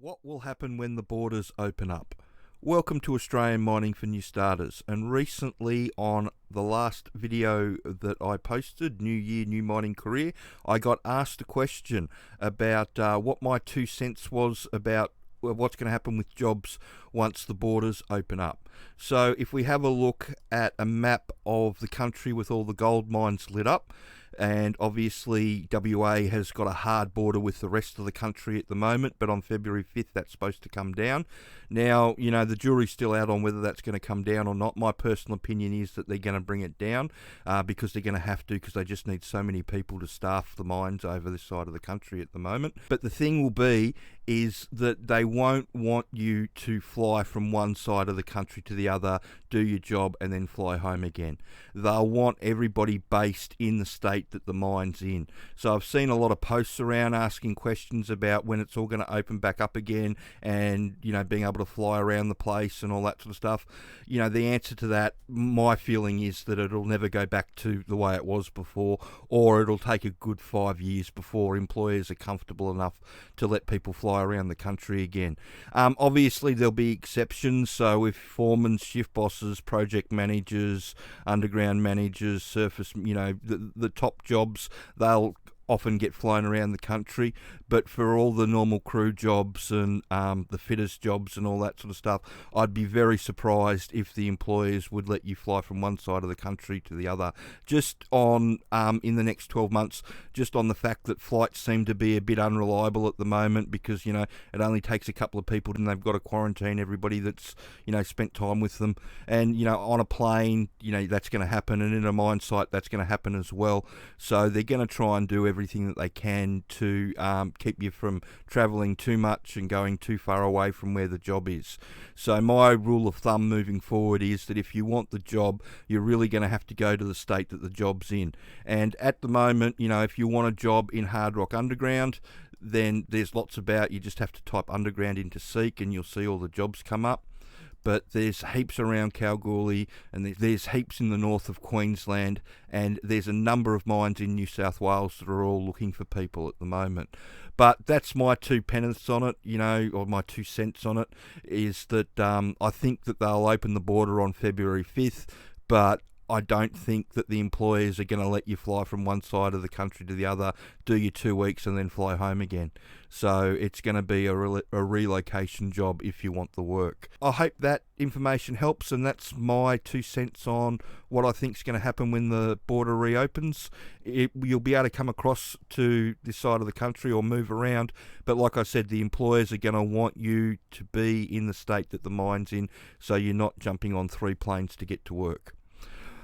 What will happen when the borders open up? Welcome to Australian Mining for New Starters, and recently on the last video that I posted, New Year, New Mining Career, I got asked a question about what my 2 cents was about what's going to happen with jobs once the borders open up. So if we have a look at a map of the country with all the gold mines lit up, and obviously WA has got a hard border with the rest of the country at the moment, but on February 5th that's supposed to come down. Now, you know, the jury's still out on whether that's going to come down or not. My personal opinion is that they're going to bring it down because they're going to have to, because they just need so many people to staff the mines over this side of the country at the moment. But the thing will be is that they won't want you to fly from one side of the country to the other, do your job and then fly home again. They'll want everybody based in the state that the mine's in. So I've seen a lot of posts around asking questions about when it's all going to open back up again, and you know, being able to fly around the place and all that sort of stuff. You know, the answer to that, my feeling is that it'll never go back to the way it was before, or it'll take a good 5 years before employers are comfortable enough to let people fly around the country again. Obviously there'll be exceptions, so if foremen, shift bosses, project managers, underground managers, surface, you know, the top jobs, they'll often get flown around the country. But for all the normal crew jobs and the fitters jobs and all that sort of stuff, I'd be very surprised if the employers would let you fly from one side of the country to the other, just on in the next 12 months, just on the fact that flights seem to be a bit unreliable at the moment, because you know, it only takes a couple of people and they've got to quarantine everybody that's, you know, spent time with them. And you know, on a plane, you know, that's going to happen, and in a mine site that's going to happen as well. So they're going to try and do everything that they can to keep you from travelling too much and going too far away from where the job is. So my rule of thumb moving forward is that if you want the job, you're really going to have to go to the state that the job's in. And at the moment, you know, if you want a job in Hardrock Underground, then there's lots about. You just have to type underground into Seek and you'll see all the jobs come up. But there's heaps around Kalgoorlie, and there's heaps in the north of Queensland, and there's a number of mines in New South Wales that are all looking for people at the moment. But that's my 2 pence on it, you know, or my 2 cents on it, is that I think that they'll open the border on February 5th, but I don't think that the employers are going to let you fly from one side of the country to the other, do your 2 weeks and then fly home again. So it's going to be a relocation job if you want the work. I hope that information helps, and that's my 2 cents on what I think is going to happen when the border reopens. You'll be able to come across to this side of the country or move around, but like I said, the employers are going to want you to be in the state that the mine's in, so you're not jumping on 3 planes to get to work.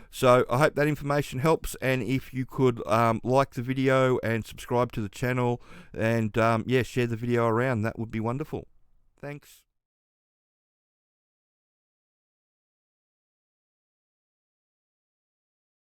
So I hope that information helps, and if you could like the video and subscribe to the channel, and yeah, share the video around, that would be wonderful. Thanks.